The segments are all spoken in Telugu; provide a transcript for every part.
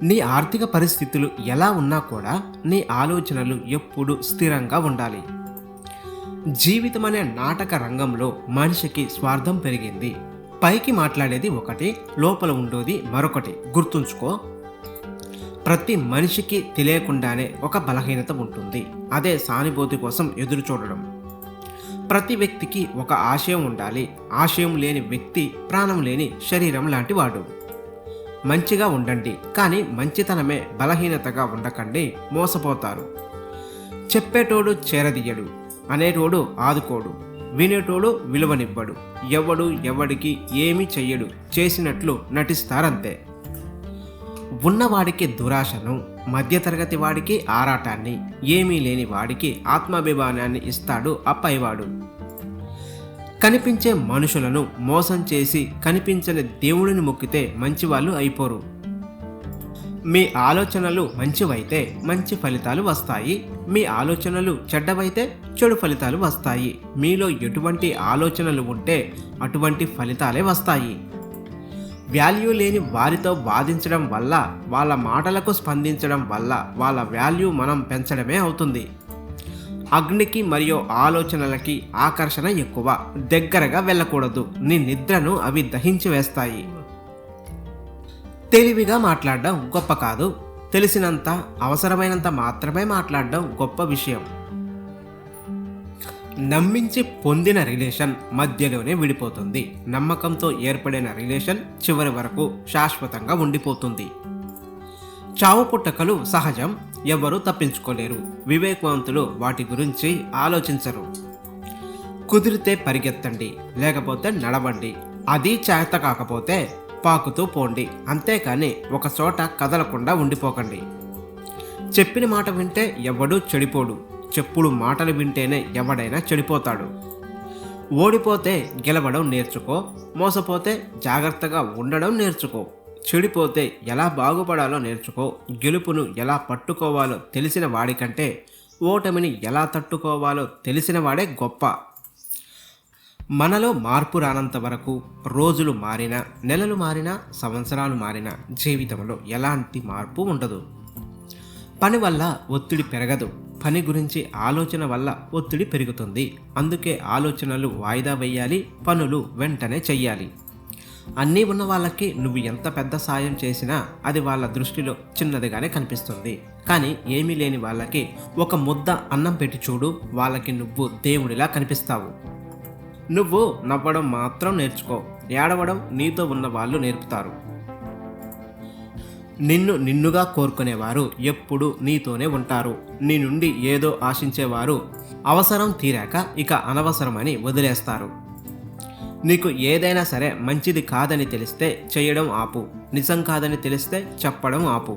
నీ ఆర్థిక పరిస్థితులు ఎలా ఉన్నా కూడా నీ ఆలోచనలు ఎప్పుడూ స్థిరంగా ఉండాలి. జీవితం అనే నాటక రంగంలో మనిషికి స్వార్థం పెరిగింది. పైకి మాట్లాడేది ఒకటి, లోపల ఉండేది మరొకటి. గుర్తుంచుకో, ప్రతి మనిషికి తెలియకుండానే ఒక బలహీనత ఉంటుంది. అదే సానుభూతి కోసం ఎదురు చూడడం. ప్రతి వ్యక్తికి ఒక ఆశయం ఉండాలి. ఆశయం లేని వ్యక్తి ప్రాణం లేని శరీరం లాంటి వాడు. మంచిగా ఉండండి, కానీ మంచితనమే బలహీనతగా ఉండకండి. మోసపోతారు. చెప్పేటోడు చేరదీయడు, అనేటోడు ఆదుకోడు, వినేటోడు విలువనివ్వడు, ఎవడు ఎవడికి ఏమీ చెయ్యడు, చేసినట్లు నటిస్తారంతే. ఉన్నవాడికి దురాశను, మధ్యతరగతి వాడికి ఆరాటాన్ని, ఏమీ లేని వాడికి ఆత్మాభిమానాన్ని ఇస్తాడు ఆ పైవాడు. కనిపించే మనుషులను మోసం చేసి కనిపించని దేవుడిని మొక్కితే మంచివాళ్ళు అయిపోరు. మీ ఆలోచనలు మంచివైతే మంచి ఫలితాలు వస్తాయి. మీ ఆలోచనలు చెడ్డవైతే చెడు ఫలితాలు వస్తాయి. మీలో ఎటువంటి ఆలోచనలు ఉంటే అటువంటి ఫలితాలే వస్తాయి. వాల్యూ లేని వారితో వాదించడం వల్ల, వాళ్ళ మాటలకు స్పందించడం వల్ల వాళ్ళ వాల్యూ మనం పెంచడమే అవుతుంది. అగ్నికి మరియు ఆలోచనలకి ఆకర్షణ ఎక్కువ. దగ్గరగా వెళ్ళకూడదు. నీ నిద్రను అవి దహించి వేస్తాయి. తెలివిగా మాట్లాడడం గొప్ప కాదు. తెలిసినంత, అవసరమైనంత మాత్రమే మాట్లాడడం గొప్ప విషయం. నమ్మించి పొందిన రిలేషన్ మధ్యలోనే విడిపోతుంది. నమ్మకంతో ఏర్పడిన రిలేషన్ చివరి వరకు శాశ్వతంగా ఉండిపోతుంది. చావు పుట్టకలు సహజం. ఎవరు తప్పించుకోలేరు. వివేకవంతులు వాటి గురించి ఆలోచించరు. కుదిరితే పరిగెత్తండి, లేకపోతే నడవండి. అది చేత కాకపోతే పాకుతూ పోండి. అంతేకాని ఒక చోట కదలకుండా ఉండిపోకండి. చెప్పిన మాట వింటే ఎవడూ చెడిపోడు. చెప్పుడు మాటలు వింటేనే ఎవడైనా చెడిపోతాడు. ఓడిపోతే గెలవడం నేర్చుకో. మోసపోతే జాగ్రత్తగా ఉండడం నేర్చుకో. చెడిపోతే ఎలా బాగుపడాలో నేర్చుకో. గెలుపును ఎలా పట్టుకోవాలో తెలిసిన వాడికంటే ఓటమిని ఎలా తట్టుకోవాలో తెలిసిన వాడే గొప్ప. మనలో మార్పు రానంత వరకు రోజులు మారినా, నెలలు మారినా, సంవత్సరాలు మారినా జీవితంలో ఎలాంటి మార్పు ఉండదు. పని వల్ల ఒత్తిడి పెరగదు. పని గురించి ఆలోచన వల్ల ఒత్తిడి పెరుగుతుంది. అందుకే ఆలోచనలు వాయిదా వేయాలి, పనులు వెంటనే చెయ్యాలి. అన్నీ ఉన్న వాళ్ళకి నువ్వు ఎంత పెద్ద సాయం చేసినా అది వాళ్ళ దృష్టిలో చిన్నదిగానే కనిపిస్తుంది. కానీ ఏమీ లేని వాళ్ళకి ఒక ముద్ద అన్నం పెట్టి చూడు, వాళ్ళకి నువ్వు దేవుడిలా కనిపిస్తావు. నువ్వు నవ్వడం మాత్రం నేర్చుకో. ఏడవడం నీతో ఉన్న వాళ్ళు నేర్పుతారు. నిన్నుగా కోరుకునేవారు ఎప్పుడు నీతోనే ఉంటారు. నీ నుండి ఏదో ఆశించేవారు అవసరం తీరాక ఇక అనవసరమని వదిలేస్తారు. నీకు ఏదైనా సరే మంచిది కాదని తెలిస్తే చేయడం ఆపు. నిజం కాదని తెలిస్తే చెప్పడం ఆపు.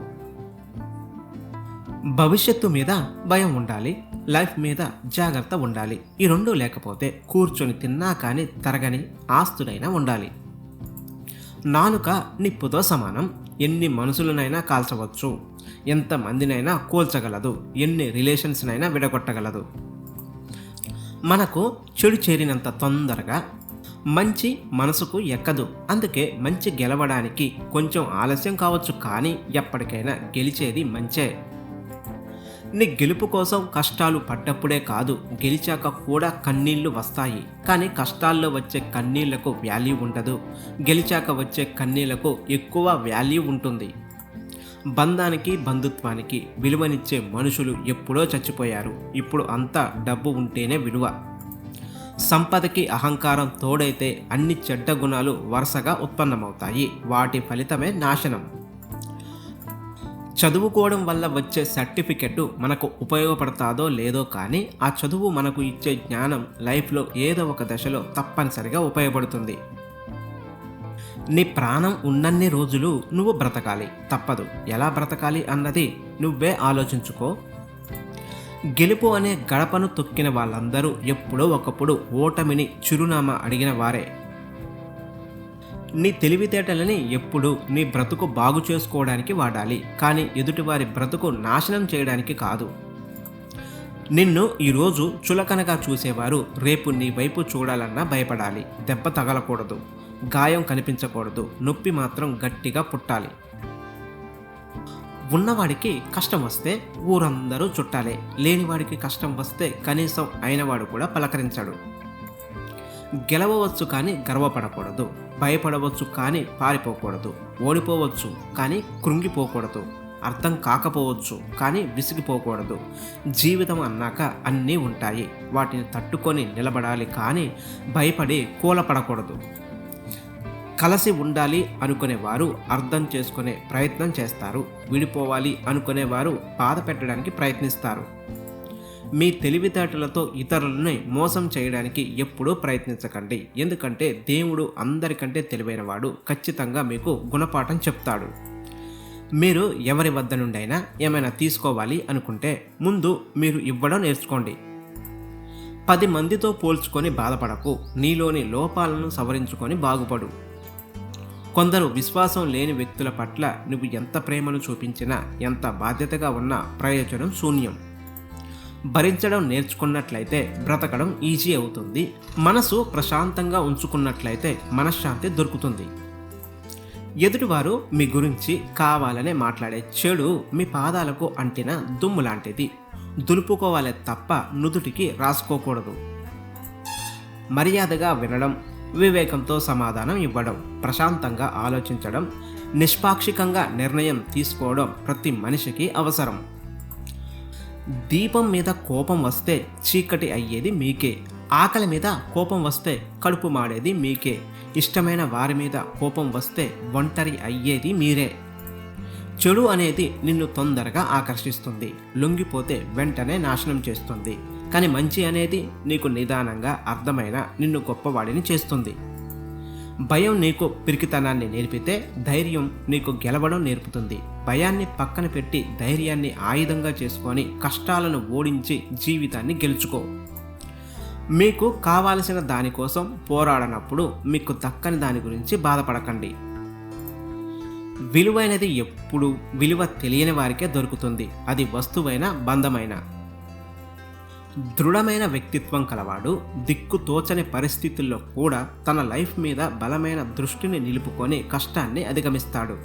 భవిష్యత్తు మీద భయం ఉండాలి. లైఫ్ మీద జాగ్రత్త ఉండాలి. ఈ రెండూ లేకపోతే కూర్చొని తిన్నా కానీ తరగని ఆస్తులైనా ఉండాలి. నాలుక నిప్పుతో సమానం. ఎన్ని మనుషులనైనా కాల్చవచ్చు, ఎంతమందినైనా కూల్చగలదు, ఎన్ని రిలేషన్స్నైనా విడగొట్టగలదు. మనకు చెడు చేరినంత తొందరగా మంచి మనసుకు ఎక్కదు. అందుకే మంచి గెలవడానికి కొంచెం ఆలస్యం కావచ్చు, కానీ ఎప్పటికైనా గెలిచేది మంచే. నీ గెలుపు కోసం కష్టాలు పడ్డప్పుడే కాదు, గెలిచాక కూడా కన్నీళ్లు వస్తాయి. కానీ కష్టాల్లో వచ్చే కన్నీళ్లకు వాల్యూ ఉండదు. గెలిచాక వచ్చే కన్నీళ్లకు ఎక్కువ వాల్యూ ఉంటుంది. బంధానికి, బంధుత్వానికి విలువనిచ్చే మనుషులు ఎప్పుడో చచ్చిపోయారు. ఇప్పుడు అంతా డబ్బు ఉంటేనే విలువ. సంపదకి అహంకారం తోడైతే అన్ని చెడ్డ గుణాలు వరుసగా ఉత్పన్నమవుతాయి. వాటి ఫలితమే నాశనం. చదువుకోవడం వల్ల వచ్చే సర్టిఫికెట్ మనకు ఉపయోగపడతాదో లేదో, కానీ ఆ చదువు మనకు ఇచ్చే జ్ఞానం లైఫ్లో ఏదో ఒక దశలో తప్పనిసరిగా ఉపయోగపడుతుంది. నీ ప్రాణం ఉన్నన్ని రోజులు నువ్వు బ్రతకాలి. తప్పదు. ఎలా బ్రతకాలి అన్నది నువ్వే ఆలోచించుకో. గెలుపు అనే గడపను తొక్కిన వాళ్ళందరూ ఎప్పుడో ఒకప్పుడు ఓటమిని చిరునామా అడిగిన వారే. నీ తెలివితేటలని ఎప్పుడు నీ బ్రతుకు బాగు చేసుకోవడానికి వాడాలి, కానీ ఎదుటివారి బ్రతుకు నాశనం చేయడానికి కాదు. నిన్ను ఈరోజు చులకనగా చూసేవారు రేపు నీ వైపు చూడాలన్నా భయపడాలి. దెబ్బ తగలకూడదు, గాయం కనిపించకూడదు, నొప్పి మాత్రం గట్టిగా పుట్టాలి. ఉన్నవాడికి కష్టం వస్తే ఊరందరూ చుట్టాలే, లేనివాడికి కష్టం వస్తే కనీసం అయినవాడు కూడా పలకరించాడు. గెలవవచ్చు కానీ గర్వపడకూడదు, భయపడవచ్చు కానీ పారిపోకూడదు, ఓడిపోవచ్చు కానీ కృంగిపోకూడదు, అర్థం కాకపోవచ్చు కానీ విసిగిపోకూడదు. జీవితం అన్నాక అన్నీ ఉంటాయి, వాటిని తట్టుకొని నిలబడాలి కానీ భయపడి కూలపడకూడదు. కలిసి ఉండాలి అనుకునేవారు అర్థం చేసుకునే ప్రయత్నం చేస్తారు, విడిపోవాలి అనుకునేవారు బాధ పెట్టడానికి ప్రయత్నిస్తారు. మీ తెలివితేటలతో ఇతరులని మోసం చేయడానికి ఎప్పుడూ ప్రయత్నించకండి, ఎందుకంటే దేవుడు అందరికంటే తెలివైనవాడు, ఖచ్చితంగా మీకు గుణపాఠం చెప్తాడు. మీరు ఎవరి వద్ద నుండైనా ఏమైనా తీసుకోవాలి అనుకుంటే ముందు మీరు ఇవ్వడం నేర్చుకోండి. 10 మందితో పోల్చుకొని బాధపడకు, నీలోని లోపాలను సవరించుకొని బాగుపడు. కొందరు విశ్వాసం లేని వ్యక్తుల పట్ల నువ్వు ఎంత ప్రేమను చూపించినా, ఎంత బాధ్యతగా ఉన్నా ప్రయోజనం శూన్యం. భరించడం నేర్చుకున్నట్లయితే బ్రతకడం ఈజీ అవుతుంది. మనసు ప్రశాంతంగా ఉంచుకున్నట్లయితే మనశ్శాంతి దొరుకుతుంది. ఎదుటివారు మీ గురించి కావాలనే మాట్లాడే చెడు మీ పాదాలకు అంటిన దుమ్ము లాంటిది, దులుపుకోవాలే తప్ప నుదుటికి రాసుకోకూడదు. మర్యాదగా వినడం, వివేకంతో సమాధానం ఇవ్వడం, ప్రశాంతంగా ఆలోచించడం, నిష్పాక్షికంగా నిర్ణయం తీసుకోవడం ప్రతి మనిషికి అవసరం. దీపం మీద కోపం వస్తే చీకటి అయ్యేది మీకే, ఆకలి మీద కోపం వస్తే కడుపు మాడేది మీకే, ఇష్టమైన వారి మీద కోపం వస్తే ఒంటరి అయ్యేది మీరే. చెడు అనేది నిన్ను తొందరగా ఆకర్షిస్తుంది, లొంగిపోతే వెంటనే నాశనం చేస్తుంది. కానీ మంచి అనేది నీకు నిదానంగా అర్థమైన నిన్ను గొప్పవాడిని చేస్తుంది. భయం నీకు పిరికితనాన్ని నేర్పితే ధైర్యం నీకు గెలవడం నేర్పుతుంది. భయాన్ని పక్కన పెట్టి ధైర్యాన్ని ఆయుధంగా చేసుకొని కష్టాలను ఓడించి జీవితాన్ని గెలుచుకో. మీకు కావాల్సిన దానికోసం పోరాడనప్పుడు మీకు దక్కని దాని గురించి బాధపడకండి. విలువైనది ఎప్పుడు విలువ తెలియని వారికే దొరుకుతుంది, అది వస్తువైన బంధమైన. దృఢమైన వ్యక్తిత్వం కలవాడు దిక్కు తోచని పరిస్థితుల్లో కూడా తన లైఫ్ మీద బలమైన దృష్టిని నిలుపుకొని కష్టాన్ని అధిగమిస్తాడు.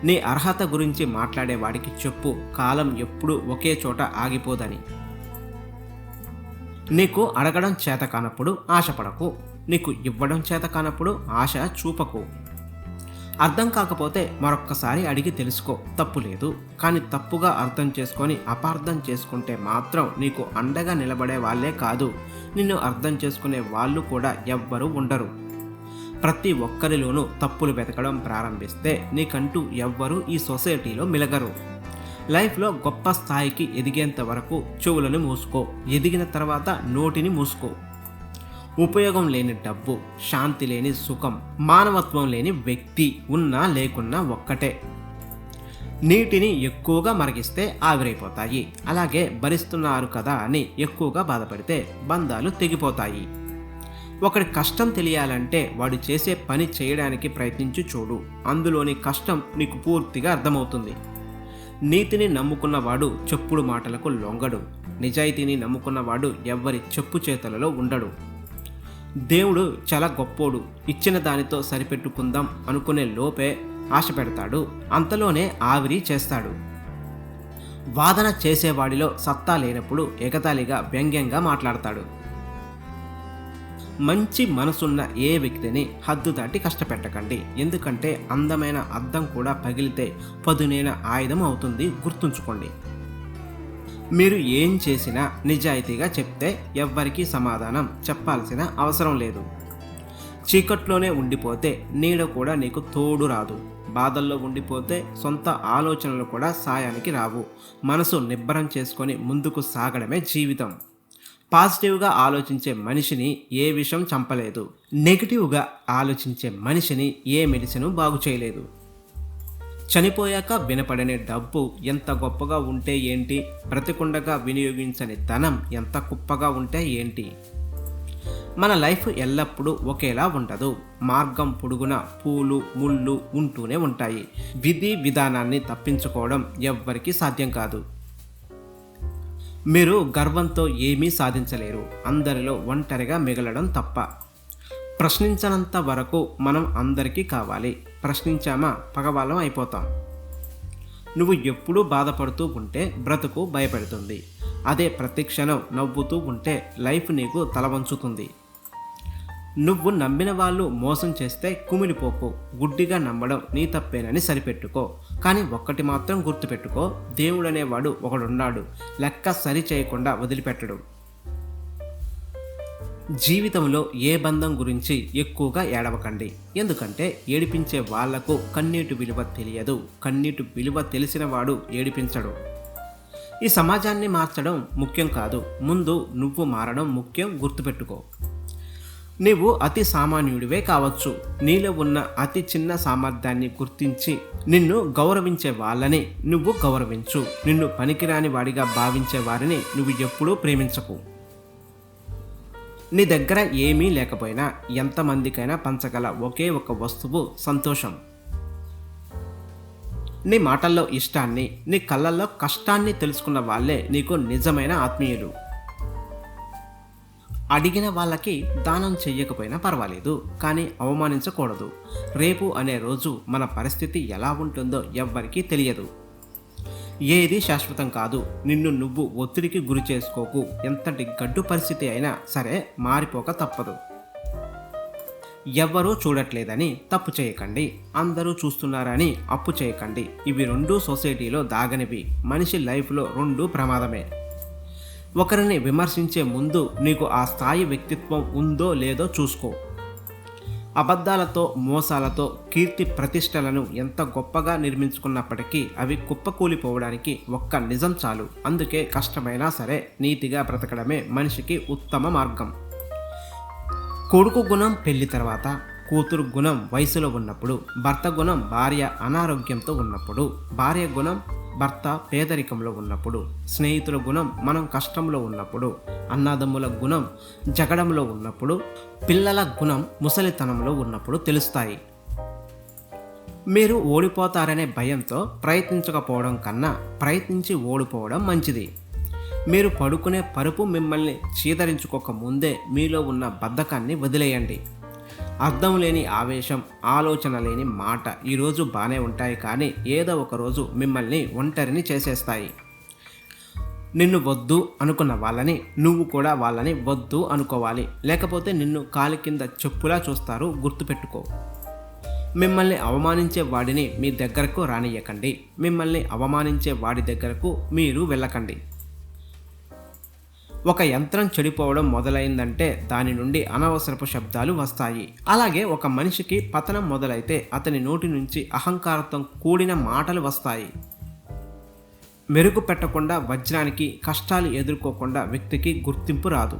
నీ అర్హత గురించి మాట్లాడేవాడికి చెప్పు, కాలం ఎప్పుడూ ఒకే చోట ఆగిపోదని. నీకు అడగడం చేత కానప్పుడు ఆశపడకు, నీకు ఇవ్వడం చేత కానప్పుడు ఆశ చూపకు. అర్థం కాకపోతే మరొక్కసారి అడిగి తెలుసుకో, తప్పు లేదు. కానీ తప్పుగా అర్థం చేసుకొని అపార్థం చేసుకుంటే మాత్రం నీకు అండగా నిలబడే వాళ్ళే కాదు, నిన్ను అర్థం చేసుకునే వాళ్ళు కూడా ఎవ్వరూ ఉండరు. ప్రతి ఒక్కరిలోనూ తప్పులు వెతకడం ప్రారంభిస్తే నీకంటూ ఎవ్వరూ ఈ సొసైటీలో మిలగరు. లైఫ్లో గొప్ప స్థాయికి ఎదిగేంత వరకు చెవులను మూసుకో, ఎదిగిన తర్వాత నోటిని మూసుకో. ఉపయోగం లేని డబ్బు, శాంతి లేని సుఖం, మానవత్వం లేని వ్యక్తి ఉన్నా లేకున్నా ఒక్కటే. నీటిని ఎక్కువగా మరిగిస్తే ఆవిరైపోతాయి, అలాగే భరిస్తున్నారు కదా అని ఎక్కువగా బాధపడితే బంధాలు తెగిపోతాయి. ఒకడి కష్టం తెలియాలంటే వాడు చేసే పని చేయడానికి ప్రయత్నించి చూడు, అందులోని కష్టం నీకు పూర్తిగా అర్థమవుతుంది. నీతిని నమ్ముకున్నవాడు చెప్పుడు మాటలకు లొంగడు, నిజాయితీని నమ్ముకున్నవాడు ఎవ్వరి చెప్పు చేతలలో ఉండడు. దేవుడు చాలా గొప్పోడు, ఇచ్చిన దానితో సరిపెట్టుకుందాం అనుకునే లోపే ఆశ పెడతాడు, అంతలోనే ఆవిరి చేస్తాడు. వాదన చేసేవాడిలో సత్తా లేనప్పుడు ఎగతాళిగా వ్యంగ్యంగా మాట్లాడతాడు. మంచి మనసున్న ఏ వ్యక్తిని హద్దు దాటి కష్టపెట్టకండి, ఎందుకంటే అందమైన అద్దం కూడా పగిలితే పదునైన ఆయుధం అవుతుంది, గుర్తుంచుకోండి. మీరు ఏం చేసినా నిజాయితీగా చెప్తే ఎవ్వరికీ సమాధానం చెప్పాల్సిన అవసరం లేదు. చీకట్లోనే ఉండిపోతే నీడ కూడా నీకు తోడు రాదు, బాధల్లో ఉండిపోతే సొంత ఆలోచనలు కూడా సాయానికి రావు. మనసు నిబ్బరం చేసుకొని ముందుకు సాగడమే జీవితం. పాజిటివ్గా ఆలోచించే మనిషిని ఏ విషయం చంపలేదు, నెగిటివ్గా ఆలోచించే మనిషిని ఏ మెడిసిన్ బాగు చేయలేదు. చనిపోయాక వినపడనే డబ్బు ఎంత గొప్పగా ఉంటే ఏంటి, బ్రతికుండగా వినియోగించని ధనం ఎంత కుప్పగా ఉంటే ఏంటి. మన లైఫ్ ఎల్లప్పుడూ ఒకేలా ఉండదు, మార్గం పొడుగున పూలు ముళ్ళు ఉంటూనే ఉంటాయి. విధి విధానాన్ని తప్పించుకోవడం ఎవ్వరికీ సాధ్యం కాదు. మీరు గర్వంతో ఏమీ సాధించలేరు, అందరిలో ఒంటరిగా మిగలడం తప్ప. ప్రశ్నించనంత వరకు మనం అందరికీ కావాలి, ప్రశ్నించామా పగవాళ్ళం అయిపోతాం. నువ్వు ఎప్పుడూ బాధపడుతూ ఉంటే బ్రతుకు భయపెడుతుంది. అదే ప్రతి క్షణం నవ్వుతూ ఉంటే లైఫ్ నీకు తలవంచుతుంది. నువ్వు నమ్మిన వాళ్ళు మోసం చేస్తే కుమిలిపోకు. గుడ్డిగా నమ్మడం నీ తప్పేనని సరిపెట్టుకో. కానీ ఒక్కటి మాత్రం గుర్తుపెట్టుకో, దేవుడనేవాడు ఒకడున్నాడు. లెక్క సరి చేయకుండా వదిలిపెట్టడు. జీవితంలో ఏ బంధం గురించి ఎక్కువగా ఏడవకండి. ఎందుకంటే ఏడిపించే వాళ్లకు కన్నీటి విలువ తెలియదు. కన్నీటి విలువ తెలిసిన వాడు ఏడిపించడు. ఈ సమాజాన్ని మార్చడం ముఖ్యం కాదు, ముందు నువ్వు మారడం ముఖ్యం. గుర్తుపెట్టుకో. నీవు అతి సామాన్యుడివే కావచ్చు. నీలో ఉన్న అతి చిన్న సామర్థ్యాన్ని గుర్తించి నిన్ను గౌరవించే వాళ్ళని నువ్వు గౌరవించు. నిన్ను పనికిరాని వాడిగా భావించే వారిని నువ్వు ఎప్పుడూ ప్రేమించకు. నీ దగ్గర ఏమీ లేకపోయినా ఎంతమందికైనా పంచగల ఒకే ఒక వస్తువు సంతోషం. నీ మాటల్లో ఇష్టాన్ని, నీ కళ్ళల్లో కష్టాన్ని తెలుసుకున్న వాళ్ళే నీకు నిజమైన ఆత్మీయులు. అడిగిన వాళ్ళకి దానం చెయ్యకపోయినా పర్వాలేదు, కానీ అవమానించకూడదు. రేపు అనే రోజు మన పరిస్థితి ఎలా ఉంటుందో ఎవ్వరికీ తెలియదు. ఏది శాశ్వతం కాదు. నిన్ను నువ్వు ఒత్తిడికి గురి చేసుకోకు. ఎంతటి గడ్డు పరిస్థితి అయినా సరే మారిపోక తప్పదు. ఎవ్వరూ చూడట్లేదని తప్పు చేయకండి. అందరూ చూస్తున్నారని అప్పు చేయకండి. ఇవి రెండూ సొసైటీలో దాగనివి. మనిషి లైఫ్లో రెండూ ప్రమాదమే. ఒకరిని విమర్శించే ముందు నీకు ఆ స్థాయి వ్యక్తిత్వం ఉందో లేదో చూసుకో. అబద్ధాలతో, మోసాలతో కీర్తి ప్రతిష్టలను ఎంత గొప్పగా నిర్మించుకున్నప్పటికీ అవి కుప్పకూలిపోవడానికి ఒక్క నిజం చాలు. అందుకే కష్టమైనా సరే నీతిగా బ్రతకడమే మనిషికి ఉత్తమ మార్గం. కొడుకు గుణం పెళ్లి తర్వాత, కూతురు గుణం వయసులో ఉన్నప్పుడు, భర్త గుణం భార్య అనారోగ్యంతో ఉన్నప్పుడు, భార్య గుణం భర్త పేదరికంలో ఉన్నప్పుడు, స్నేహితుల గుణం మనం కష్టంలో ఉన్నప్పుడు, అన్నదమ్ముల గుణం జగడంలో ఉన్నప్పుడు, పిల్లల గుణం ముసలితనంలో ఉన్నప్పుడు తెలుస్తాయి. మీరు ఓడిపోతారనే భయంతో ప్రయత్నించకపోవడం కన్నా ప్రయత్నించి ఓడిపోవడం మంచిది. మీరు పడుకునే పరుపు మిమ్మల్ని చీదరించుకోక ముందే మీలో ఉన్న బద్ధకాన్ని వదిలేయండి. అర్థం లేని ఆవేశం, ఆలోచన లేని మాట ఈరోజు బాగానే ఉంటాయి, కానీ ఏదో ఒక రోజు మిమ్మల్ని ఒంటరిని చేసేస్తాయి. నిన్ను వద్దు అనుకున్న వాళ్ళని నువ్వు కూడా వాళ్ళని వద్దు అనుకోవాలి. లేకపోతే నిన్ను కాలి కింద చెప్పులా చూస్తారు. గుర్తుపెట్టుకో. మిమ్మల్ని అవమానించే వాడిని మీ దగ్గరకు రానియ్యకండి. మిమ్మల్ని అవమానించే వాడి దగ్గరకు మీరు వెళ్ళకండి. ఒక యంత్రం చెడిపోవడం మొదలైందంటే దాని నుండి అనవసరపు శబ్దాలు వస్తాయి. అలాగే ఒక మనిషికి పతనం మొదలైతే అతని నోటి నుంచి అహంకారంతో కూడిన మాటలు వస్తాయి. మెరుగు పెట్టకుండా వజ్రానికి, కష్టాలు ఎదుర్కోకుండా వ్యక్తికి గుర్తింపు రాదు.